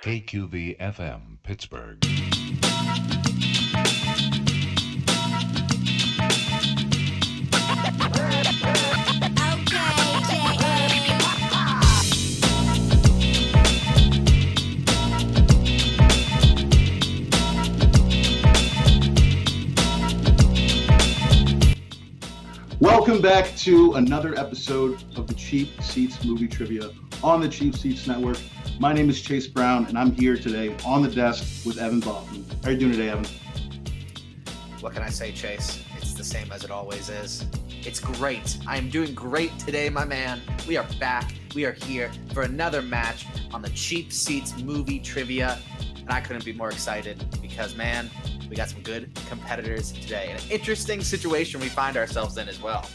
KQV-FM, Pittsburgh. Welcome back to another episode of the Cheap Seats Movie Trivia on the Cheap Seats Network. My name is Chase Brown, and I'm here today on the desk with Evan Baughman. How are you doing today, Evan? What can I say, Chase? It's the same as it always is. It's great. I am doing great today, my man. We are back. We are here for another match on the Cheap Seats Movie Trivia, and I couldn't be more excited because, man, we got some good competitors today. An interesting situation we find ourselves in as well.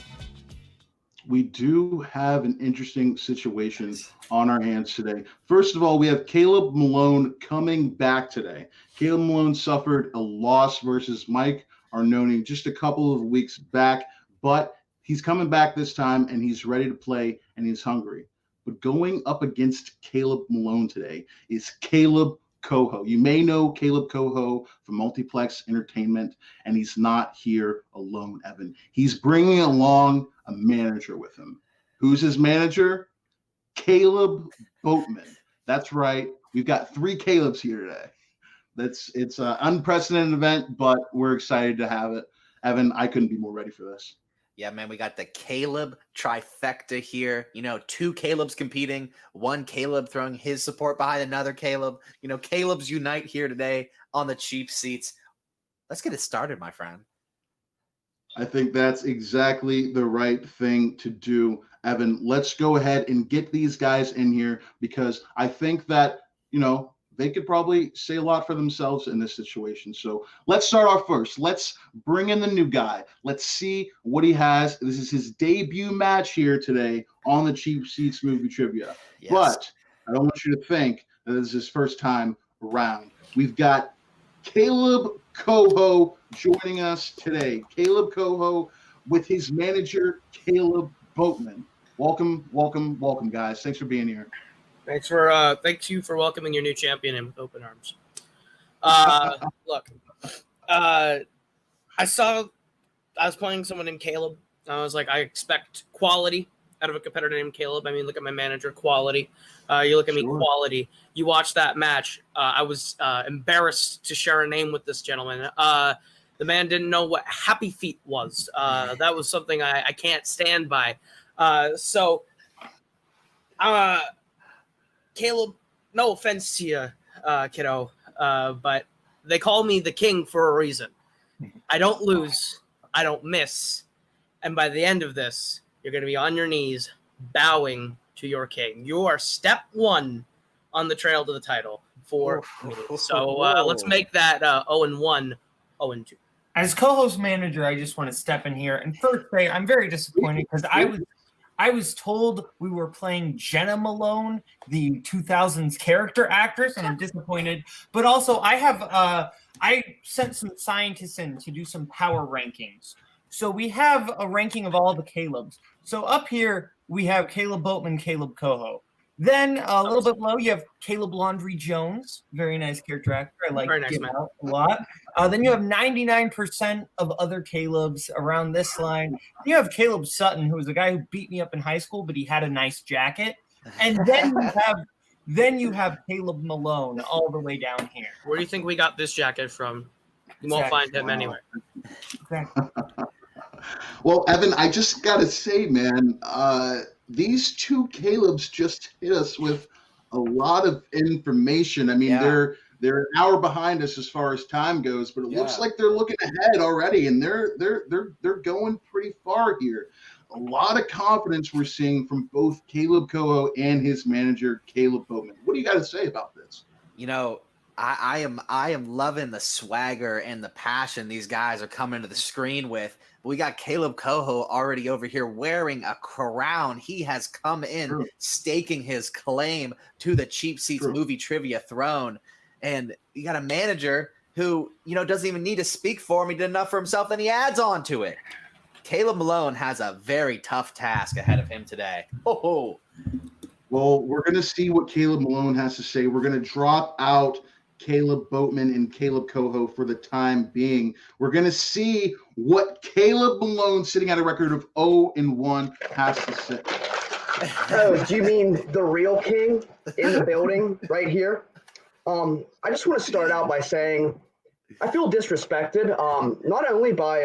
We do have an interesting situation on our hands today. First of all, we have Kaleb Malone coming back today. Kaleb Malone suffered a loss versus Mike Arnone just a couple of weeks back, but he's coming back this time, and he's ready to play, and he's hungry. But going up against Kaleb Malone today is Kaleb Koho. You may know Kaleb Koho from Multiplex Entertainment, and he's not here alone, Evan. He's bringing along a manager with him. Who's his manager? Kaleb Boatman. That's right. We've got three Kalebs here today. It's an unprecedented event, but we're excited to have it. Evan, I couldn't be more ready for this. Yeah, man, we got the Kaleb trifecta here. You know, two Kalebs competing, one Kaleb throwing his support behind another Kaleb. You know, Kalebs unite here today on the Cheap Seats. Let's get it started, my friend. I think that's exactly the right thing to do, Evan. Let's go ahead and get these guys in here because I think that, you know, they could probably say a lot for themselves in this situation. So let's start off first. Let's bring in the new guy. Let's see what he has. This is his debut match here today on the Cheap Seats Movie Trivia. Yes. But I don't want you to think that this is his first time around. We've got Kaleb Koho joining us today. Kaleb Koho with his manager, Kaleb Boatman. Welcome, welcome, welcome, guys. Thanks for being here. Thanks you for welcoming your new champion in with open arms. Look, I was playing someone named Kaleb. I was like, I expect quality out of a competitor named Kaleb. I mean, look at my manager, quality. You look at me, quality. You watch that match. I was embarrassed to share a name with this gentleman. The man didn't know what happy feet was. That was something I can't stand by. Kaleb, no offense to you, kiddo, but they call me the king for a reason. I don't lose. I don't miss. And by the end of this, you're going to be on your knees bowing to your king. You are step one on the trail to the title for me. So let's make that 0-1, 0-2. As co-host manager, I just want to step in here and first say I'm very disappointed because I was told we were playing Jenna Malone, the 2000s character actress, and I'm disappointed. But also, I sent some scientists in to do some power rankings. So we have a ranking of all the Kalebs. So up here, we have Kaleb Boatman, Kaleb Koho. Then a little bit below, you have Caleb Laundrie Jones, very nice character actor. I like him a lot. Then you have 99% of other Kalebs around this line. You have Caleb Sutton, who was a guy who beat me up in high school, but he had a nice jacket. And then you have Kaleb Malone all the way down here. Where do you think we got this jacket from? You won't find him anywhere. Exactly. Well, Evan, I just got to say, man, these two Kalebs just hit us with a lot of information. I mean, they're an hour behind us as far as time goes, but it looks like they're looking ahead already, and they're going pretty far here. A lot of confidence we're seeing from both Kaleb Koho and his manager, Kaleb Boatman. What do you got to say about this? You know, I am loving the swagger and the passion these guys are coming to the screen with. We got Kaleb Koho already over here wearing a crown. He has come in staking his claim to the Cheap Seats Movie Trivia throne. And you got a manager who, you know, doesn't even need to speak for him. He did enough for himself, then he adds on to it. Kaleb Malone has a very tough task ahead of him today. Oh. Well, we're going to see what Kaleb Malone has to say. We're going to drop out Caleb Boatman and Kaleb Koho for the time being. We're going to see what Kaleb Malone, sitting at a record of 0-1, has to say. Oh, do you mean the real king in the building right here? I just want to start out by saying I feel disrespected, not only by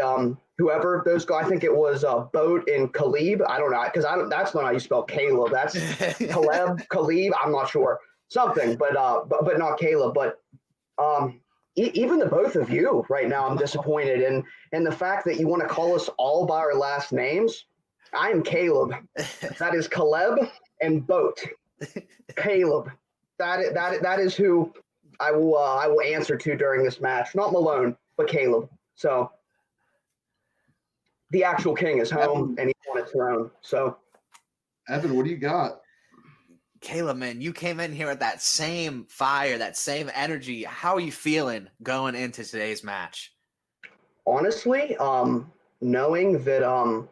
whoever those guys. I think it was Boat and Kaleb. I don't know, because that's not how you spell Caleb. That's Kaleb. I'm not sure something, but not Caleb. But even the both of you right now, I'm disappointed in the fact that you want to call us all by our last names. I am Caleb. That is Kaleb and Boat. Caleb. That is who I will answer to during this match. Not Malone, but Caleb. So the actual king is home and he's on his throne. So Evan, what do you got? Caleb, man, you came in here with that same fire, that same energy. How are you feeling going into today's match? Honestly, knowing that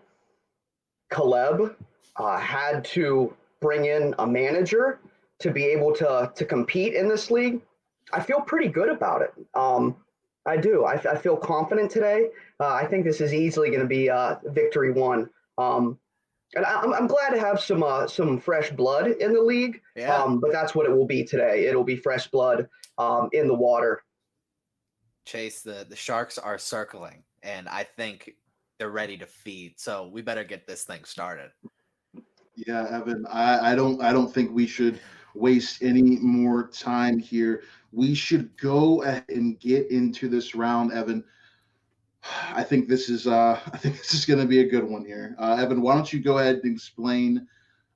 Kaleb had to bring in a manager to be able to compete in this league, I feel pretty good about it. I do. I feel confident today. I think this is easily going to be victory one. And I'm glad to have some fresh blood in the league. Yeah. But that's what it will be today. It'll be fresh blood in the water. Chase, the Sharks are circling, and I think they're ready to feed. So we better get this thing started. Yeah, Evan, I don't think we should waste any more time here. We should go ahead and get into this round, Evan. I think this is going to be a good one here. Evan, why don't you go ahead and explain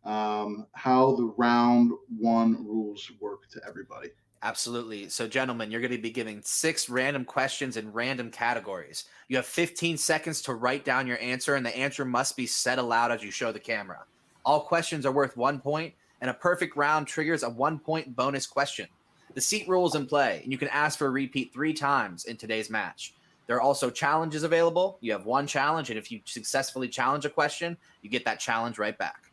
how the round one rules work to everybody? Absolutely. So, gentlemen, you're going to be giving 6 random questions in random categories. You have 15 seconds to write down your answer, and the answer must be said aloud as you show the camera. All questions are worth 1 point, and a perfect round triggers a 1-point bonus question. The seat rules in play, and you can ask for a repeat 3 times in today's match. There are also challenges available. You have 1 challenge, and if you successfully challenge a question, you get that challenge right back.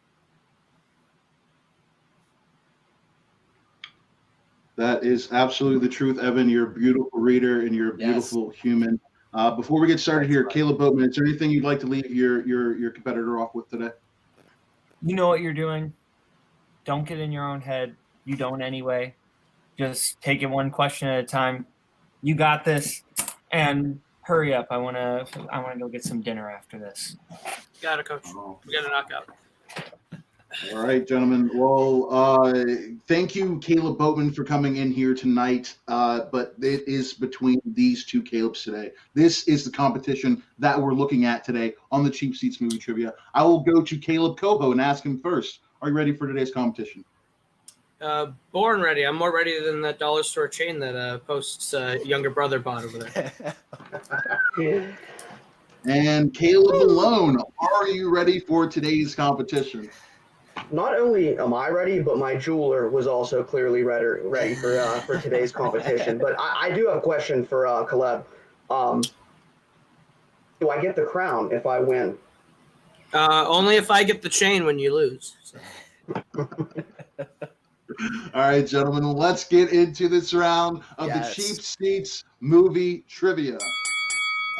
That is absolutely the truth, Evan. You're a beautiful reader and you're a beautiful human. Before we get started here, Kaleb Boatman, is there anything you'd like to leave your competitor off with today? You know what you're doing. Don't get in your own head. You don't anyway. Just take it one question at a time. You got this. And hurry up. I wanna go get some dinner after this. Got it, Coach. We got a knockout. All right, gentlemen. Well, thank you, Kaleb Boatman, for coming in here tonight. But it is between these two Kalebs today. This is the competition that we're looking at today on the Cheap Seats Movie Trivia. I will go to Kaleb Koho and ask him first. Are you ready for today's competition? Born ready. I'm more ready than that dollar store chain that Post's younger brother bought over there. And Kaleb Malone, are you ready for today's competition? Not only am I ready, but my jeweler was also clearly ready for today's competition. But I do have a question for Kaleb. Do I get the crown if I win? Only if I get the chain when you lose. So. All right, gentlemen, let's get into this round of the Cheap Seats Movie Trivia.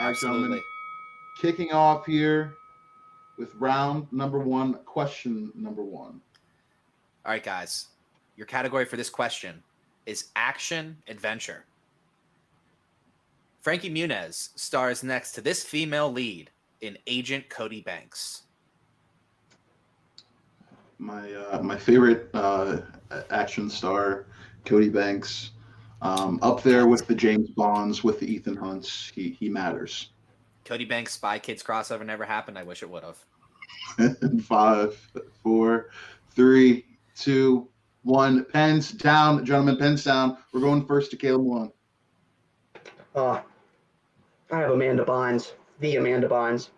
All right, gentlemen, kicking off here with round number 1, question number 1. All right, guys. Your category for this question is action adventure. Frankie Muniz stars next to this female lead in Agent Cody Banks. My favorite action star, Cody Banks, up there with the James Bonds, with the Ethan Hunts. He matters. Cody Banks Spy Kids crossover never happened. I wish it would have. 5, 4, 3, 2, 1. Pens down, gentlemen. Pens down. We're going first to Kaleb Malone. I have Amanda Bynes. The Amanda Bynes.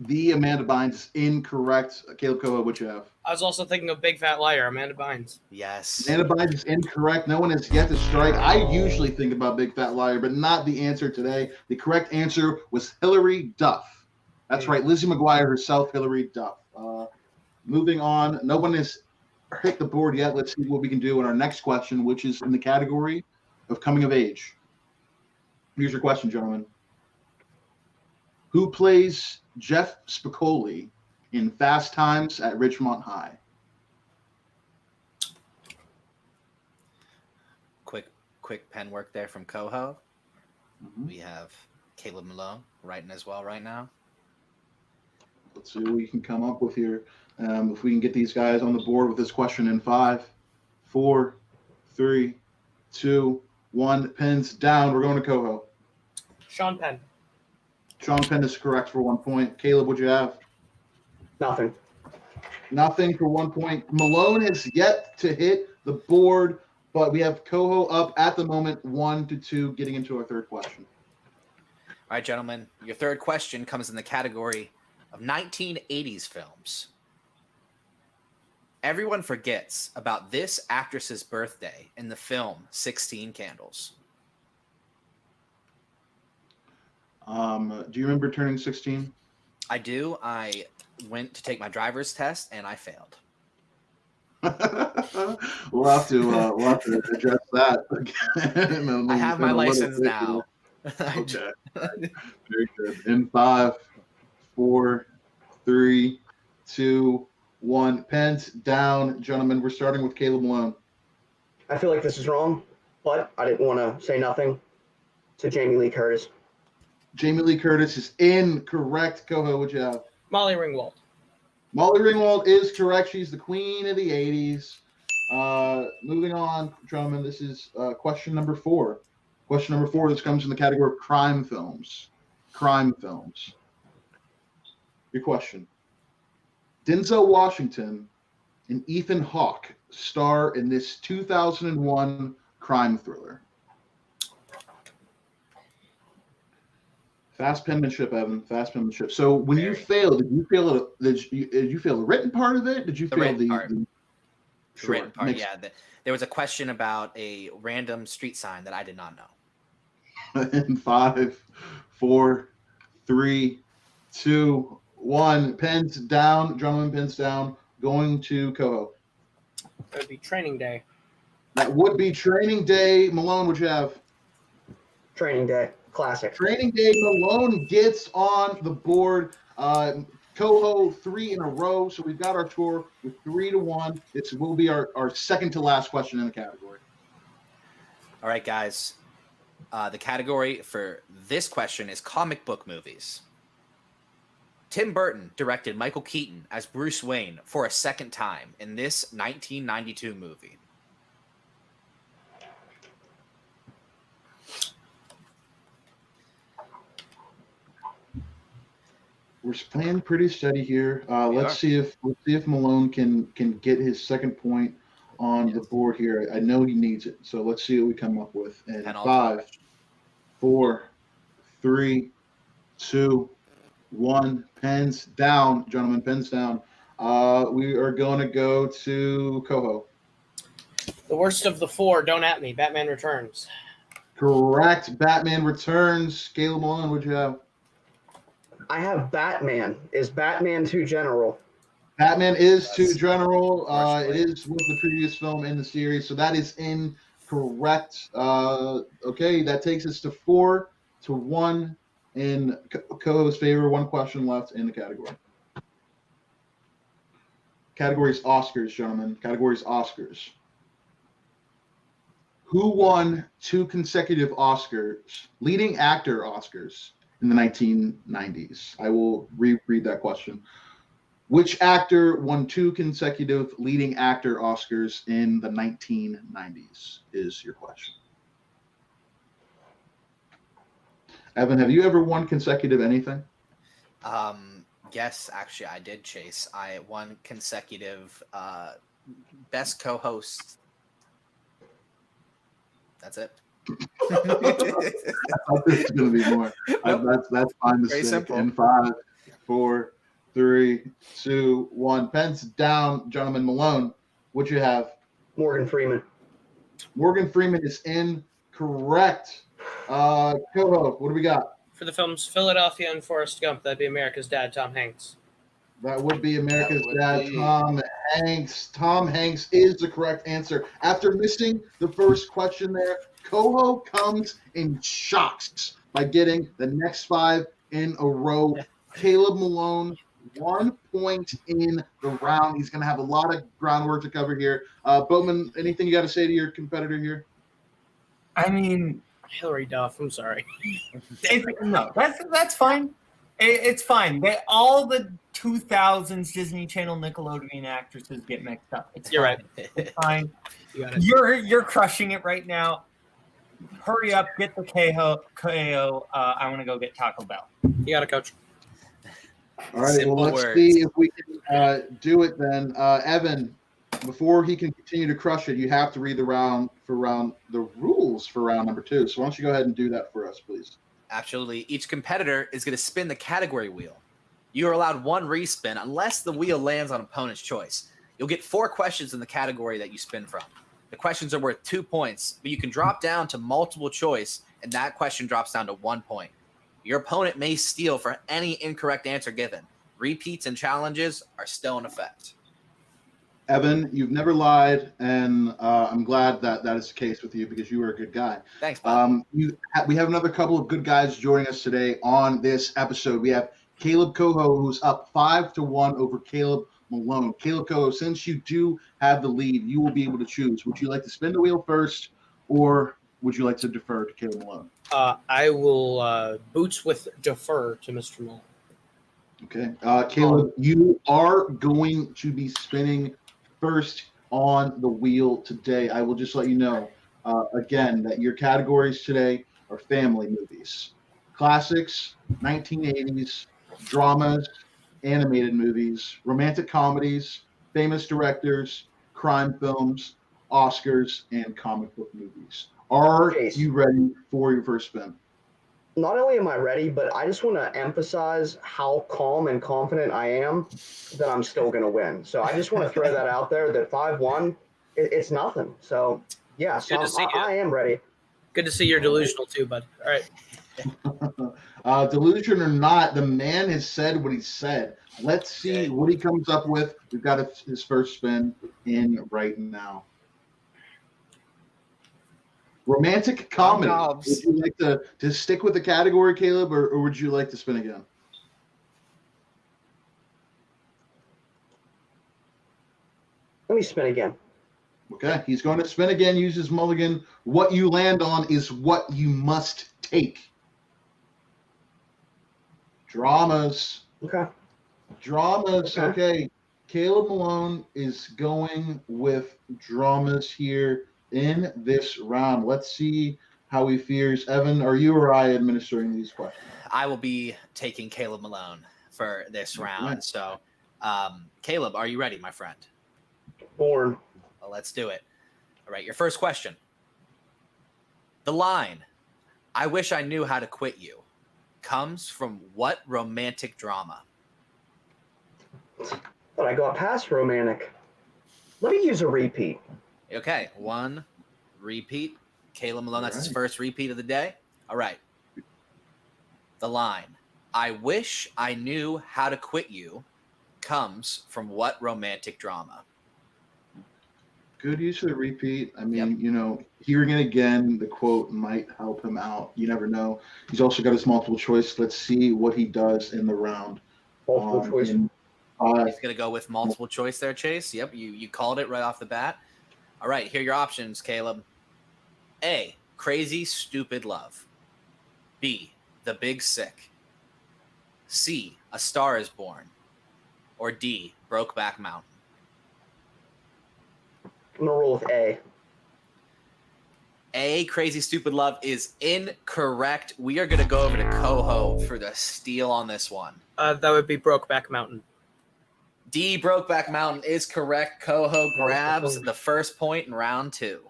The Amanda Bynes is incorrect. Kaleb Koho, what you have? I was also thinking of Big Fat Liar, Amanda Bynes. Yes. Amanda Bynes is incorrect. No one has yet to strike. I usually think about Big Fat Liar, but not the answer today. The correct answer was Hilary Duff. That's right. Lizzie McGuire herself, Hilary Duff. Moving on. No one has hit the board yet. Let's see what we can do in our next question, which is in the category of coming of age. Here's your question, gentlemen. Who plays Jeff Spicoli in Fast Times at Ridgemont High? Quick pen work there from Koho. Mhm. We have Kaleb Malone writing as well right now. Let's see what we can come up with here. If we can get these guys on the board with this question in 5, 4, 3, 2, 1. Pens down. We're going to Koho. Sean Penn. Sean Penn is correct for 1 point. Kaleb, what'd you have? Nothing. Nothing for 1 point. Malone has yet to hit the board, but we have Koho up at the moment, 1-2, getting into our third question. All right, gentlemen, your third question comes in the category of 1980s films. Everyone forgets about this actress's birthday in the film 16 Candles. Do you remember turning 16? I do. I went to take my driver's test and I failed. we'll have to address that again. I have my license now. Okay. Very good. In 5, 4, 3, 2, 1. Pens down, gentlemen. We're starting with Kaleb Malone. I feel like this is wrong, but I didn't want to say nothing to Jamie Lee Curtis. Jamie Lee Curtis is incorrect. Koho, what'd you have? Molly Ringwald. Molly Ringwald is correct. She's the queen of the 80s. Moving on, gentlemen, this is question number 4. Question number 4, this comes in the category of crime films. Crime films. Your question. Denzel Washington and Ethan Hawke star in this 2001 crime thriller. Fast penmanship, Evan. Fast penmanship. So when you failed, did you feel the written part of it? Did you feel written the part? Sure. The written part, yeah. There was a question about a random street sign that I did not know. In 5, 4, 3, 2, 1. Pens down, gentlemen. Pens down. Going to Koho. It would be Training Day. That would be Training Day. Malone, would you have? Training Day. Classic. Training Day. Malone gets on the board. Koho 3 in a row. So we've got our tour with 3-1. This will be our second to last question in the category. All right, guys. The category for this question is comic book movies. Tim Burton directed Michael Keaton as Bruce Wayne for a second time in this 1992 movie. We're playing pretty steady here. Let's see if Malone can get his second point on the board here. I know he needs it. So let's see what we come up with. And 5, 4, 3, 2, 1. Pens down, gentlemen. Pens down. We are going to go to Koho. The worst of the 4. Don't at me. Batman Returns. Correct. Batman Returns. Kaleb Malone, what'd you have? I have Batman. Is Batman too general? Batman is too general. It is with the previous film in the series, so that is incorrect. Okay, that takes us to 4-1 in Koho's favor. 1 question left in the category. Category's Oscars, gentlemen. Category's Oscars. Who won 2 consecutive Oscars, leading actor Oscars, in the 1990s? I will reread that question. Which actor won 2 consecutive leading actor Oscars in the 1990s is your question. Evan, have you ever won consecutive anything? Yes, actually, I did, Chase. I won consecutive best co-host. That's it. I thought this was going to be more. Nope. That's fine to Very say. simple. In 5, 4, 3, 2, 1. Pens down, gentlemen. Malone, what'd you have? Morgan Freeman. Morgan Freeman is incorrect. Koho, what do we got? For the films Philadelphia and Forrest Gump, that'd be America's Dad, Tom Hanks. That would be America's That would Dad, be. Tom Hanks. Tom Hanks is the correct answer. After missing the first question there, Koho comes in shocks by getting the next 5 in a row. Kaleb Malone, 1 point in the round. He's going to have a lot of groundwork to cover here. Bowman, anything you got to say to your competitor here? I mean, Hillary Duff. I'm sorry. no, that's fine. It's fine. All the 2000s Disney Channel Nickelodeon actresses get mixed up. You're fine. right. It's fine. You got it. You're crushing it right now. Hurry up, get the KO. I want to go get Taco Bell. You got it, Coach. All right, Simple well, let's words. see if we can do it then. Evan, before he can continue to crush it, you have to read the rules for round number 2. So why don't you go ahead and do that for us, please? Absolutely. Each competitor is going to spin the category wheel. You are allowed 1 respin unless the wheel lands on opponent's choice. You'll get 4 questions in the category that you spin from. The questions are worth 2 points, but you can drop down to multiple choice, and that question drops down to 1 point. Your opponent may steal for any incorrect answer given. Repeats and challenges are still in effect. Evan, you've never lied, and I'm glad that is the case with you because you were a good guy. Thanks, bud. We have another couple of good guys joining us today on this episode. We have Kaleb Koho, who's up 5-1 over Kaleb Malone. Kaleb Koho, since you do have the lead, you will be able to choose. Would you like to spin the wheel first, or would you like to defer to Kaleb Malone? I will boots with defer to Mr. Malone. Okay. Kaleb, you are going to be spinning first on the wheel today. I will just let you know, again, that your categories today are family movies, classics, 1980s, dramas, animated movies, romantic comedies, famous directors, crime films, Oscars, and comic book movies. Are you ready for your first spin? Not only am I ready, but I just want to emphasize how calm and confident I am that I'm still going to win. So I just want to throw that out there that 5-1, it's nothing. So, yeah, so I am ready. Good to see you're delusional too, bud. All right. Delusion or not, the man has said what he said. Let's see what he comes up with. We've got his first spin in right now. Romantic comedy. Would you like to stick with the category, Kaleb, or would you like to spin again? Let me spin again. Okay, he's going to spin again, use his mulligan. What you land on is what you must take. Dramas. Okay. Dramas. Okay. Kaleb Malone is going with dramas here in this round. Let's see how he fears. Evan, are you or I administering these questions? I will be taking Kaleb Malone for this round. So, Kaleb, are you ready, my friend? Born. Well, let's do it. All right, your first question. The line, "I wish I knew how to quit you," comes from what romantic drama? But I got past romantic. Let me use a repeat. Okay, 1 repeat. Kaleb Malone, that's his first repeat of the day. All right. The line, "I wish I knew how to quit you," comes from what romantic drama? Good use of the repeat. I mean, hearing it again, the quote might help him out. You never know. He's also got his multiple choice. Let's see what he does in the round. Multiple choice. He's going to go with multiple choice there, Chase. Yep, you called it right off the bat. All right, here are your options, Kaleb. A, Crazy Stupid Love. B, The Big Sick. C, A Star is Born. Or D, Brokeback Mountain. I'm going to roll with A. A, Crazy Stupid Love is incorrect. We are going to go over to Koho for the steal on this one. That would be Brokeback Mountain. D, Brokeback Mountain is correct. Koho grabs the first point in round 2.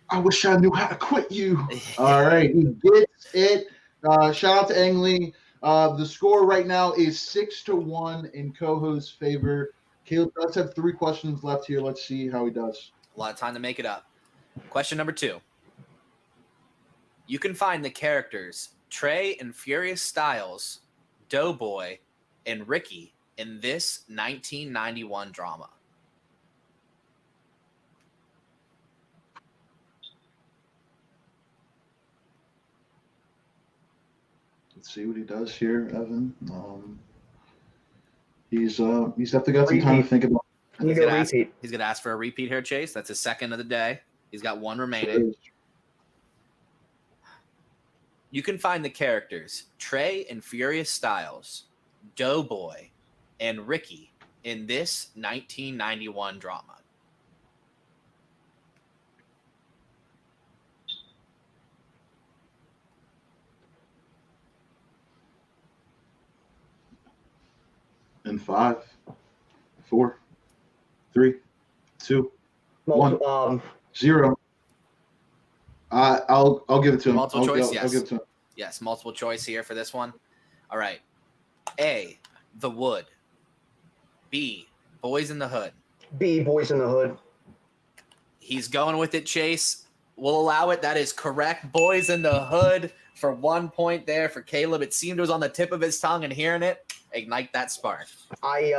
I wish I knew how to quit you. All right, he gets it. Shout out to Engly. The score right now is 6-1 in Koho's favor. Kaleb does have 3 questions left here. Let's see how he does. A lot of time to make it up. Question number 2. You can find the characters Trey and Furious Styles, Doughboy, and Ricky in this 1991 drama. Let's see what he does here, Evan. He's definitely got some time to think about. He's gonna ask for a repeat here, Chase. That's his second of the day. He's got one remaining. You can find the characters Trey and Furious Styles, Doughboy, and Ricky in this 1991 drama. In 5, 4, 3, 2, 1, 0. I'll give it to him. Multiple choice, yes. I'll give it to him. Yes, multiple choice here for this one. All right. A, The Wood. B, Boys in the Hood. B, Boys in the Hood. He's going with it, Chase. We'll allow it. That is correct. Boys in the Hood for 1 point there for Kaleb. It seemed it was on the tip of his tongue, and hearing it, ignite that spark. I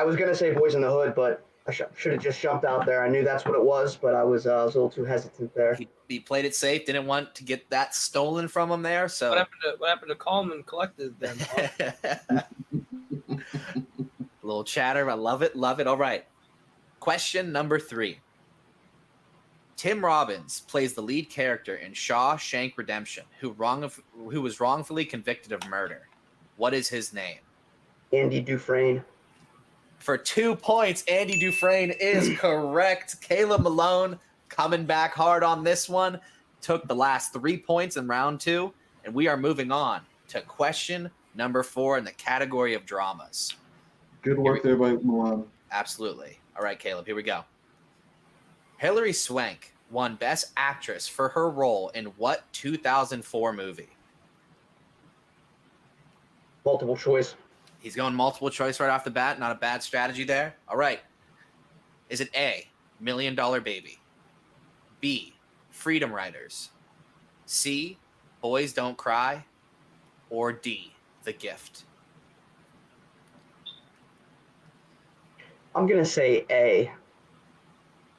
was going to say Boys in the Hood, but I should have just jumped out there. I knew that's what it was, but I was a little too hesitant there. He played it safe. Didn't want to get that stolen from him there. So what happened to calm and collected then? A little chatter. I love it. Love it. All right. Question number 3. Tim Robbins plays the lead character in Shawshank Redemption, who was wrongfully convicted of murder. What is his name? Andy Dufresne. For 2 points, Andy Dufresne is correct. Kaleb Malone coming back hard on this one. Took the last 3 points in round 2. And we are moving on to question number 4 in the category of dramas. Good work there by Malone. Absolutely. All right, Kaleb, here we go. Hilary Swank won Best Actress for her role in what 2004 movie? Multiple choice. He's going multiple choice right off the bat. Not a bad strategy there. All right. Is it A, $1 Million Baby? B, Freedom Writers? C, Boys Don't Cry? Or D, The Gift? I'm going to say A.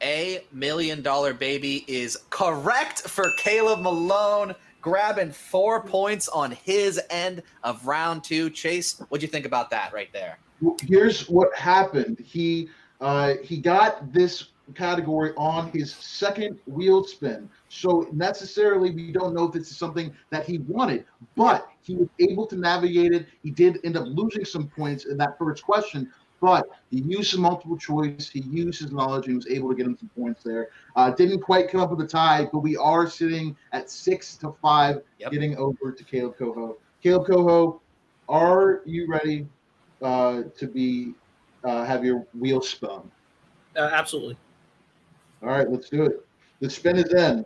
$1 Million Baby is correct for Kaleb Malone, grabbing 4 points on his end of round 2. Chase, what'd you think about that right there? Here's what happened. He got this category on his second wheel spin. So necessarily we don't know if this is something that he wanted, but he was able to navigate it. He did end up losing some points in that first question, but he used some multiple choice. He used his knowledge and was able to get him some points there. Didn't quite come up with a tie, but we are sitting at 6-5, getting over to Kaleb Koho. Kaleb Koho, are you ready to be have your wheel spun? Absolutely. All right, let's do it. The spin is in.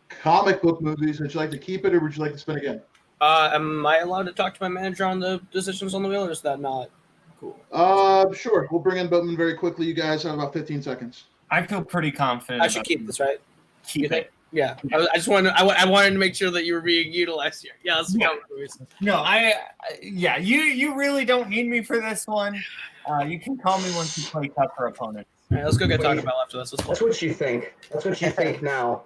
Comic book movies. Would you like to keep it, or would you like to spin again? Am I allowed to talk to my manager on the decisions on the wheel, or is that not cool? Sure. We'll bring in Boatman very quickly. You guys have about 15 seconds. I feel pretty confident. I should keep this, right? Keep it. Yeah. I just wanted. I wanted to make sure that you were being utilized here. Yeah. Let's go. No, you really don't need me for this one. You can call me once you play tougher opponents. All right, let's go get Taco Bell after this. That's what you think. That's what you think now.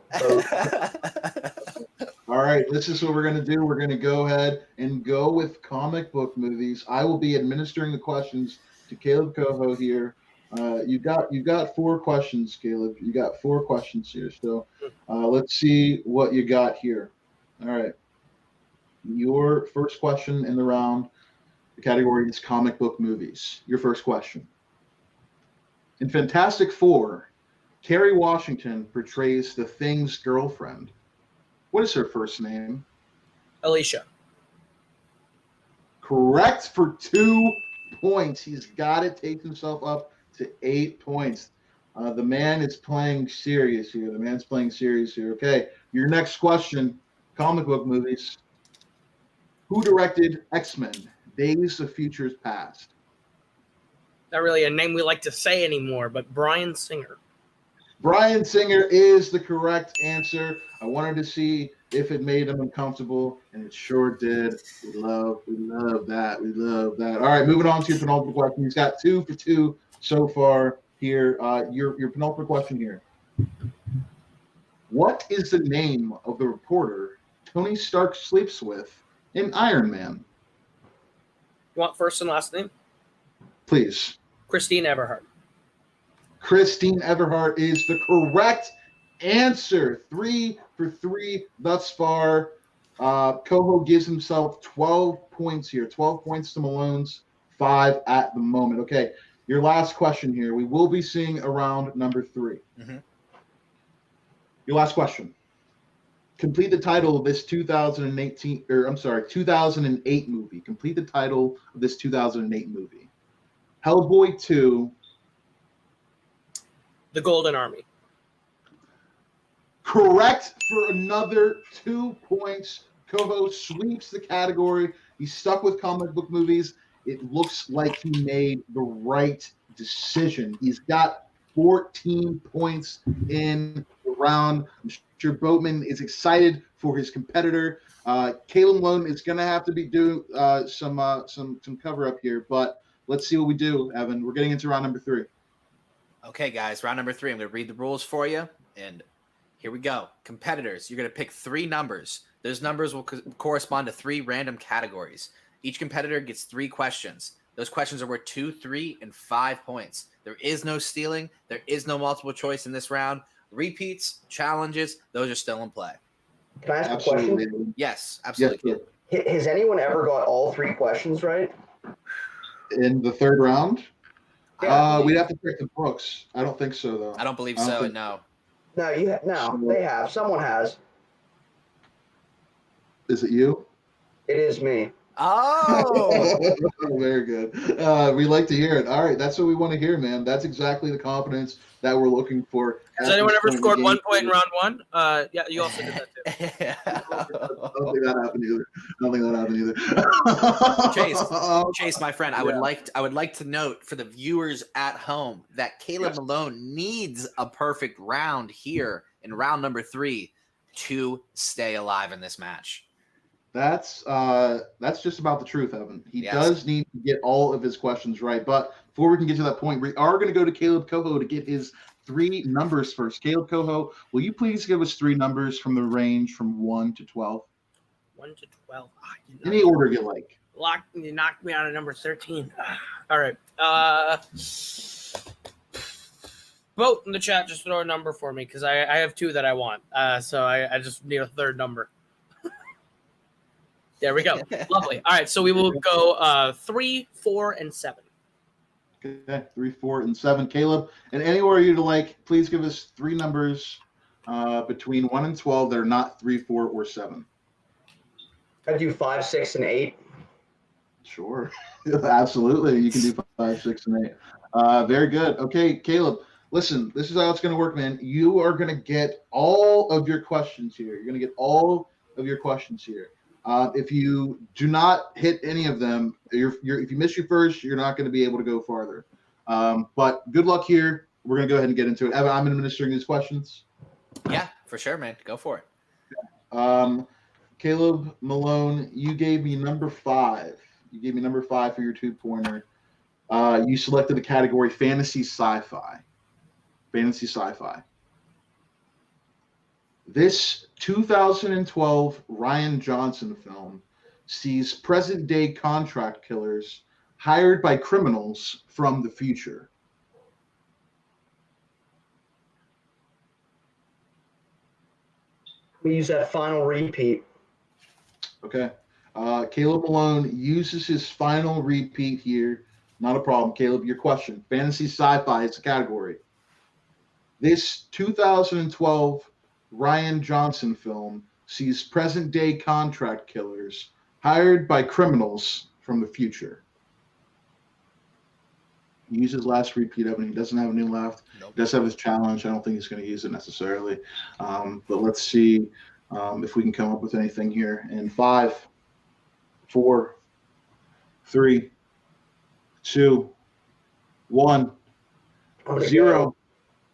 All right, this is what we're going to do. We're going to go ahead and go with comic book movies. I will be administering the questions to Kaleb Koho here. You got 4 questions, Kaleb. You got 4 questions here. So let's see what you got here. All right. Your first question in the round, the category is comic book movies. Your first question. In Fantastic Four, Kerry Washington portrays the Thing's girlfriend. What is her first name? Alicia. Correct for 2 points. He's got it. Takes himself up to 8 points. The man is playing serious here. Okay, your next question, comic book movies. Who directed X-Men, Days of Futures Past? Not really a name we like to say anymore, but Bryan Singer. Bryan Singer is the correct answer. I wanted to see if it made him uncomfortable, and it sure did. We love that. All right, moving on to your penultimate question. He's got 2 for 2 so far here. Your penultimate question here. What is the name of the reporter Tony Stark sleeps with in Iron Man? You want first and last name? Please. Christine Everhart. Christine Everhart is the correct answer. 3 for 3 thus far. Koho gives himself 12 points here. 12 points to Malone's 5 at the moment. Okay, your last question here. We will be seeing around number 3. Mhm. Your last question. Complete the title of this 2008 movie. Complete the title of this 2008 movie. Hellboy 2. The Golden Army. Correct for another 2 points. Koho sweeps the category. He's stuck with comic book movies. It looks like he made the right decision. He's got 14 points in the round. I'm sure Boatman is excited for his competitor. Kaleb Malone is going to have to be do some cover up here, but let's see what we do, Evan. We're getting into round number 3. Okay, guys, round number 3. I'm going to read the rules for you, and here we go. Competitors, you're going to pick 3 numbers. Those numbers will correspond to 3 random categories. Each competitor gets 3 questions. Those questions are worth 2, 3, and 5 points. There is no stealing. There is no multiple choice in this round. Repeats, challenges, those are still in play. Can I ask a question? Yes, absolutely. Yes, Has anyone ever got all 3 questions right? in the 3rd round? Yeah. We'd have to check the books. I don't think so, though. I don't believe so, no. No, they have. Someone has. Is it you? It is me. Oh! Very good. We like to hear it. All right, that's what we want to hear, man. That's exactly the confidence that we're looking for. Has anyone ever scored 1 point in round 1? Yeah, you also did that too. I don't think that happened either. Chase, my friend, I would like to note for the viewers at home that Kaleb Malone needs a perfect round here in round number 3 to stay alive in this match. That's just about the truth, Evan. He Yes. does need to get all of his questions right. But before we can get to that point, we are going to go to Kaleb Koho to get his 3 numbers first. Kaleb Koho, will you please give us 3 numbers from the range from 1 to 12? 1 to 12. Any order you like. You knocked me out of number 13. All right. Vote in the chat. Just throw a number for me because I have 2 that I want. So I just need a 3rd number. There we go. Lovely. All right. So we will go 3, 4, and 7. Okay, 3, 4, and 7. Kaleb, and anywhere you'd like, please give us 3 numbers between 1 and 12 that are not 3, 4, or 7. I do 5, 6, and 8. Sure. Absolutely. You can do 5, 6, and 8. Very good. Okay, Kaleb, listen, this is how it's going to work, man. You are going to get all of your questions here. You're going to get all of your questions here. If you do not hit any of them, if you miss your first, you're not going to be able to go farther. But good luck here. We're going to go ahead and get into it. Evan, I'm administering these questions. Yeah, for sure, man. Go for it. Kaleb Malone, you gave me number 5. You gave me number 5 for your 2-pointer. You selected the category fantasy sci-fi. Fantasy sci-fi. This 2012 Rian Johnson film sees present-day contract killers hired by criminals from the future. We use that final repeat. Okay. Kaleb Malone uses his final repeat here. Not a problem. Kaleb, your question. Fantasy sci-fi is the category. This 2012 Rian Johnson film sees present-day contract killers hired by criminals from the future. He used his last repeat of it. He doesn't have any left. Nope. He does have his challenge. I don't think he's going to use it necessarily. But let's see if we can come up with anything here. In 5, 4, 3, 2, 1, 0.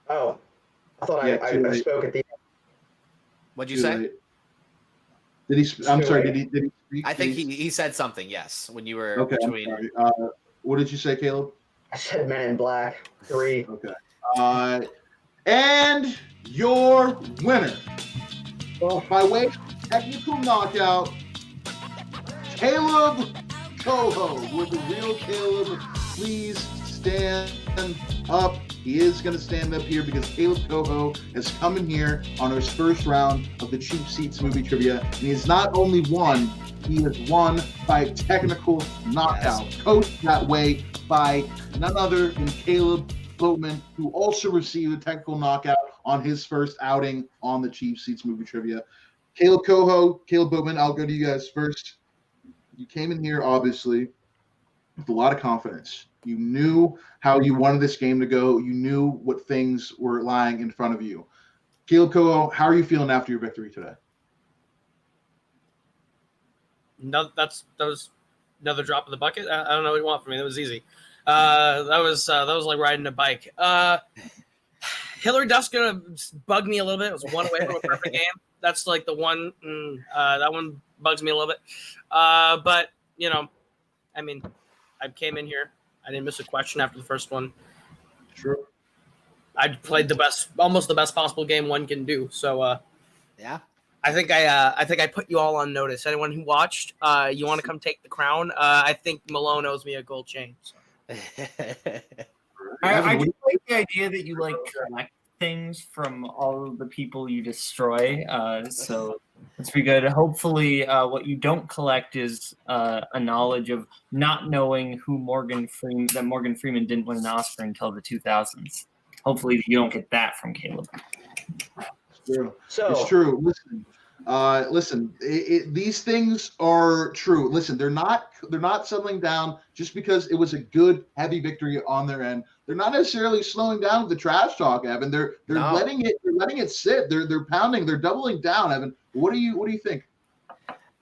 Oh, I thought I spoke at the end. What'd you say? Did he? I'm sorry. Did he speak? I think he said something. Yes, when you were Okay. between. I'm sorry. What did you say, Kaleb? I said Men in Black 3. Okay. And your winner, Well, by way of technical knockout, Kaleb Koho. Would the real Kaleb please stand up? He is going to stand up here because Kaleb Koho has come in here on his first round of the Cheap Seats movie trivia, and he's not only won, he has won by technical knockout, coached that way by none other than Caleb Boatman, who also received a technical knockout on his first outing on the Cheap Seats movie trivia. Kaleb Koho, Caleb Boatman, I'll go to you guys first. You came in here, obviously, with a lot of confidence. You knew how you wanted this game to go. You knew what things were lying in front of you. Kaleb Koho, how are you feeling after your victory today? No, that was another drop in the bucket. I don't know what you want from me. That was easy. That was like riding a bike. Hillary Duff's gonna bug me a little bit. It was one away from a perfect game. That's like the one. That one bugs me a little bit. But I mean, I came in here. I didn't miss a question after the first one. Sure. I played almost the best possible game one can do. So, Yeah. I think I put you all on notice. Anyone who watched, you want to come take the crown? I think Malone owes me a gold chain. So. I just like the idea that you collect things from all of the people you destroy. So let's be good. Hopefully, what you don't collect is a knowledge of not knowing who Morgan Freeman didn't win an Oscar until the 2000s. Hopefully, you don't get that from Kaleb. It's true. So It's true. Listen. These things are true. Listen, they're not settling down just because it was a good, heavy victory on their end. They're not necessarily slowing down with the trash talk, Evan. They're letting it sit. They're pounding. They're doubling down, Evan. What do you think?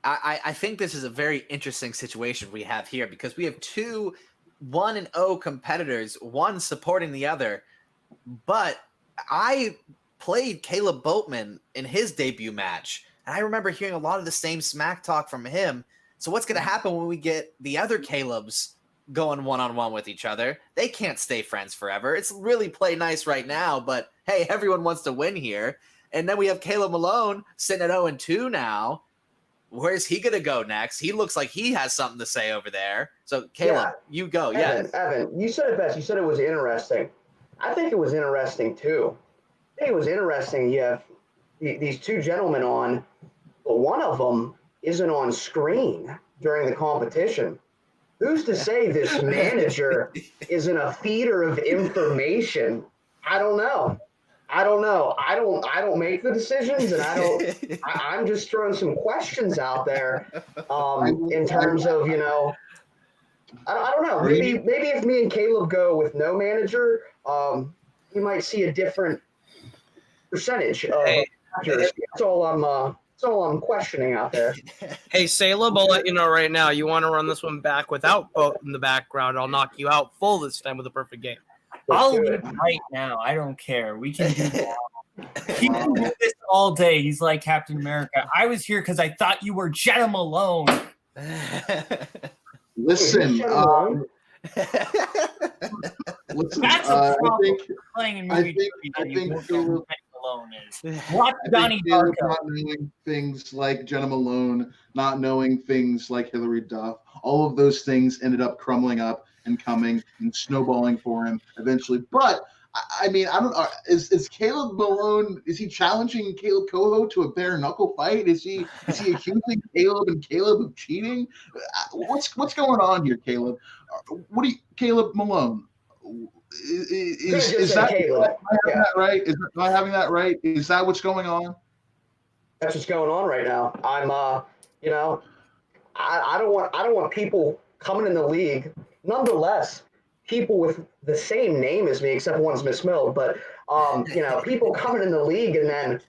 I think this is a very interesting situation we have here because we have two 1-0 competitors, one supporting the other. But I played Kaleb Boatman in his debut match, and I remember hearing a lot of the same smack talk from him. So what's going to happen when we get the other Kalebs going one-on-one with each other? They can't stay friends forever. It's really play nice right now, but hey, everyone wants to win here. And then we have Kaleb Malone sitting at 0-2 now. Where's he going to go next? He looks like he has something to say over there. So, Kaleb, you go. Evan, you said it best. You said it was interesting. I think it was interesting, too. I think it was interesting you have these two gentlemen on, but one of them isn't on screen during the competition. Who's to say this manager isn't a feeder of information? I don't know. I don't make the decisions, and I'm just throwing some questions out there in terms of, I don't know. Maybe if me and Kaleb go with no manager, we might see a different percentage of accuracy. That's all I'm questioning out there. Hey, Caleb, I'll let you know right now. You want to run this one back without Boat in the background? I'll knock you out full this time with a perfect game. I'll leave right now. I don't care. We can do that. He can do this all day. He's like Captain America. I was here because I thought you were Jenna Malone. Listen, That's a problem playing in movie. I think Kaleb Malone is. Watch Donnie Kaleb Darko. not knowing things like Jenna Malone, not knowing things like Hillary Duff, all of those things ended up crumbling up and coming and snowballing for him eventually. But I mean, I don't know. Is Kaleb Malone? Is he challenging Kaleb Koho to a bare knuckle fight? Is he accusing Kaleb of cheating? What's going on here, Kaleb? Kaleb Malone? Is that right? Am I having that right? Is that what's going on? That's what's going on right now. I'm I don't want people coming in the league. Nonetheless, people with the same name as me, except one's misspelled, but people coming in the league and then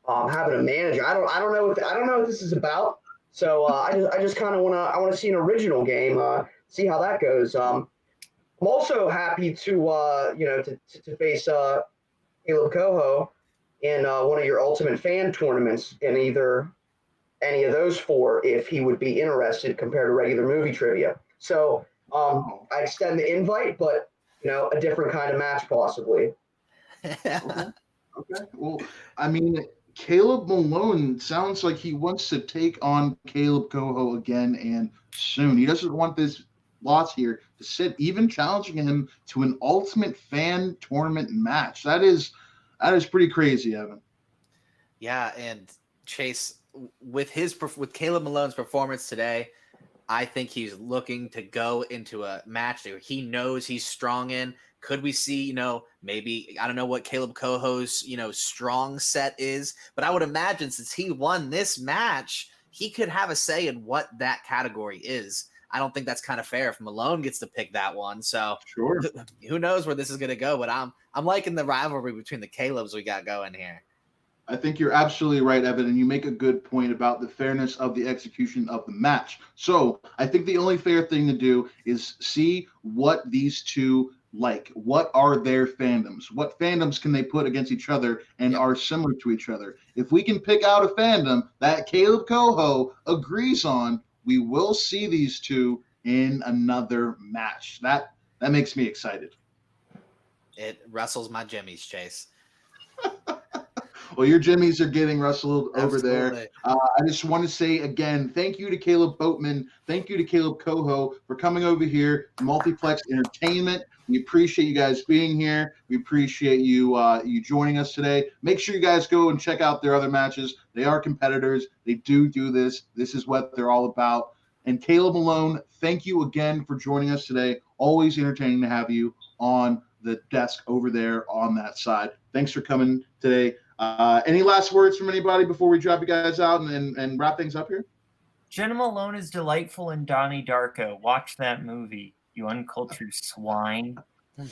having a manager. I don't know what this is about. So I just kind of want to see an original game, see how that goes. I'm also happy to face Kaleb Koho in one of your Ultimate Fan tournaments in either any of those four, if he would be interested compared to regular movie trivia. So I extend the invite, but a different kind of match possibly. Okay. Well, I mean, Kaleb Malone sounds like he wants to take on Kaleb Koho again and soon. He doesn't want this loss here to sit, even challenging him to an Ultimate Fan Tournament match. That is pretty crazy, Evan. Yeah, and Chase, with Kaleb Malone's performance today, I think he's looking to go into a match that he knows he's strong in. Could we see, maybe, I don't know what Kaleb Koho's, strong set is, but I would imagine since he won this match, he could have a say in what that category is. I don't think that's kind of fair if Malone gets to pick that one. So Sure. Who knows where this is going to go, but I'm liking the rivalry between the Kalebs we got going here. I think you're absolutely right, Evan, and you make a good point about the fairness of the execution of the match. So I think the only fair thing to do is see what these two like. What are their fandoms? What fandoms can they put against each other and are similar to each other? If we can pick out a fandom that Kaleb Koho agrees on, we will see these two in another match. That makes me excited. It wrestles my jimmies, Chase. Well, your jimmies are getting wrestled over Absolutely. there. I just want to say again, thank you to Kaleb Boatman. Thank you to Kaleb Koho for coming over here, Multiplex Entertainment. We appreciate you guys being here. We appreciate you joining us today. Make sure you guys go and check out their other matches. They are competitors. They do this. This is what they're all about. And Kaleb Malone, thank you again for joining us today. Always entertaining to have you on the desk over there on that side. Thanks for coming today. Any last words from anybody before we drop you guys out and wrap things up here? Jenna Malone is delightful in Donnie Darko. Watch that movie, you uncultured swine. You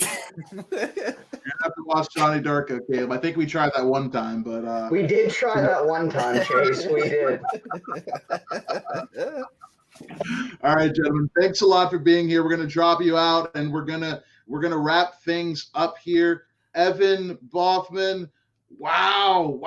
have to watch Johnny Darko, Caleb. I think we tried that one time, but We did try that one time, Chase. We did. All right, gentlemen. Thanks a lot for being here. We're gonna drop you out, and we're gonna wrap things up here. Evan Boffman. Wow.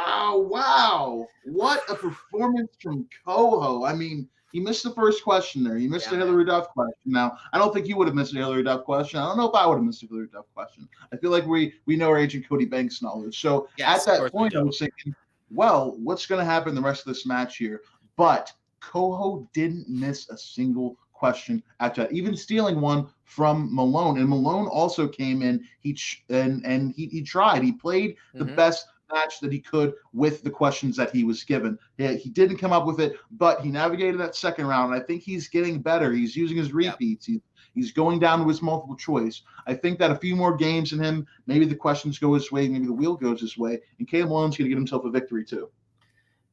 What a performance from Koho. I mean, he missed the first question there. He missed the Hillary Duff question. Now, I don't think you would have missed the Hillary Duff question. I don't know if I would have missed the Hillary Duff question. I feel like we know our Agent Cody Banks knowledge. So at that point, I was thinking, well, what's going to happen the rest of this match here? But Koho didn't miss a single question after that, even stealing one from Malone. And Malone also came in. He tried. He played the best match that he could with the questions that he was given. He didn't come up with it, but he navigated that second round. And I think he's getting better. He's using his repeats. He's going down to his multiple choice. I think that a few more games in him, maybe the questions go his way, maybe the wheel goes his way, and Kaleb Malone's going to get himself a victory too.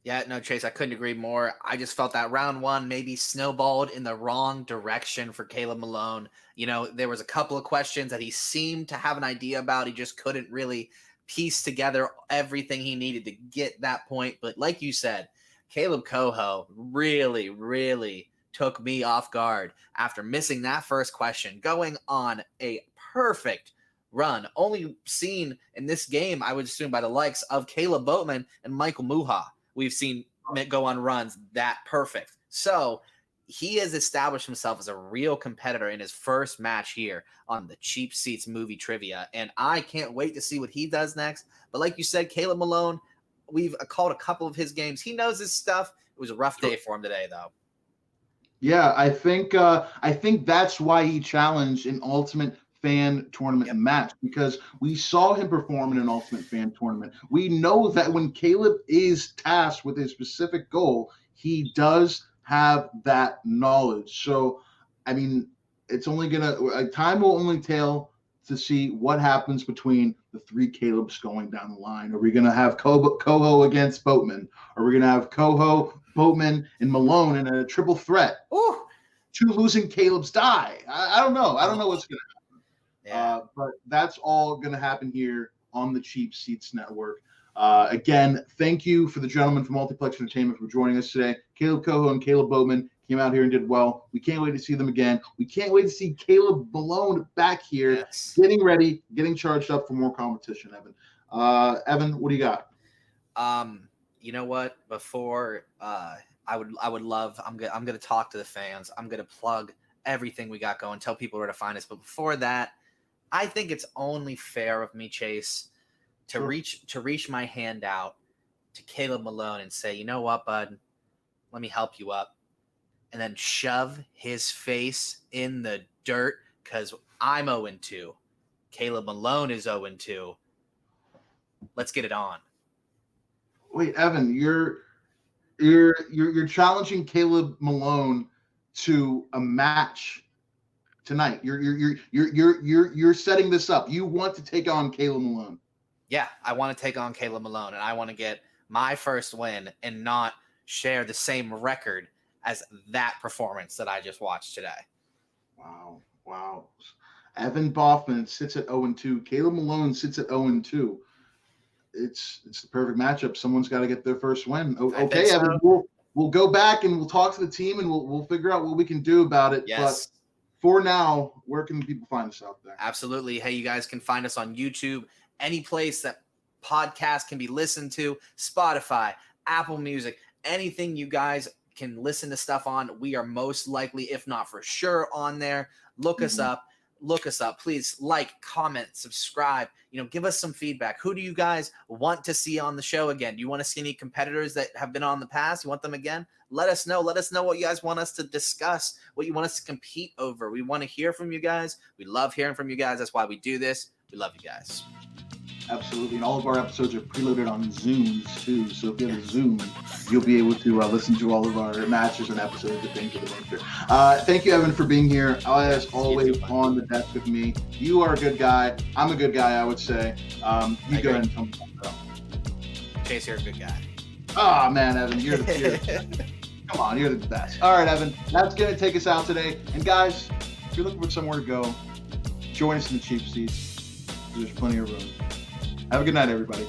Yeah, no, Chase, I couldn't agree more. I just felt that round one maybe snowballed in the wrong direction for Kaleb Malone. There was a couple of questions that he seemed to have an idea about. He just couldn't really piece together everything he needed to get that point. But like you said, Kaleb Koho really, really took me off guard after missing that first question, going on a perfect run, only seen in this game, I would assume, by the likes of Caleb Boatman and Michael Muha. We've seen go on runs that perfect. So he has established himself as a real competitor in his first match here on the Cheap Seats Movie Trivia. And I can't wait to see what he does next. But like you said, Kaleb Malone, we've called a couple of his games. He knows his stuff. It was a rough day for him today, though. Yeah, I think that's why he challenged an Ultimate Fan Tournament match, because we saw him perform in an Ultimate Fan Tournament. We know that when Kaleb is tasked with a specific goal, he does have that knowledge. So, I mean, it's only time will only tell to see what happens between the three Kalebs going down the line. Are we going to have Koho against Boatman? Are we going to have Koho, Boatman, and Malone in a triple threat? Ooh. Two losing Kalebs die. I don't know. I don't know what's going to happen. Yeah. But that's all going to happen here on the Cheap Seats Network. Again, thank you for the gentlemen from Multiplex Entertainment for joining us today. Kaleb Koho and Kaleb Boatman came out here and did well. We can't wait to see them again. We can't wait to see Kaleb Malone back here, getting ready, getting charged up for more competition. Evan, what do you got? You know what? Before I would love. I'm gonna talk to the fans. I'm gonna plug everything we got going. Tell people where to find us. But before that, I think it's only fair of me, Chase, to reach my hand out to Kaleb Malone and say, you know what, bud, let me help you up, and then shove his face in the dirt because I'm 0-2. Kaleb Malone is 0-2. Let's get it on. Wait, Evan, you're challenging Kaleb Malone to a match tonight. You're setting this up. You want to take on Kaleb Malone. Yeah, I want to take on Kaleb Malone, and I want to get my first win and not share the same record as that performance that I just watched today. Wow. Evan Boffman sits at 0-2. Kaleb Malone sits at 0-2. It's the perfect matchup. Someone's got to get their first win. Okay, so. Evan, we'll go back and we'll talk to the team and we'll figure out what we can do about it. Yes. But for now, where can people find us out there? Absolutely. Hey, you guys can find us on YouTube, any place that podcast can be listened to, Spotify, Apple Music, anything you guys can listen to stuff on. We are most likely, if not for sure, on there. Look us up. Please like, comment, subscribe, give us some feedback. Who do you guys want to see on the show again? Do you want to see any competitors that have been on the past? You want them again? Let us know what you guys want us to discuss, what you want us to compete over. We want to hear from you guys. We love hearing from you guys. That's why we do this. We love you guys. Absolutely. And all of our episodes are preloaded on Zooms too. So if you have a Zoom, you'll be able to listen to all of our matches and episodes of things of the nature. Thank you, Evan, for being here. As always, on the desk with me. You are a good guy. I'm a good guy, I would say. You go ahead and tell me something. Chase, you're a good guy. Oh, man, Evan, you're the best. Come on, you're the best. All right, Evan, that's going to take us out today. And guys, if you're looking for somewhere to go, join us in the cheap seats. There's plenty of room. Have a good night, everybody.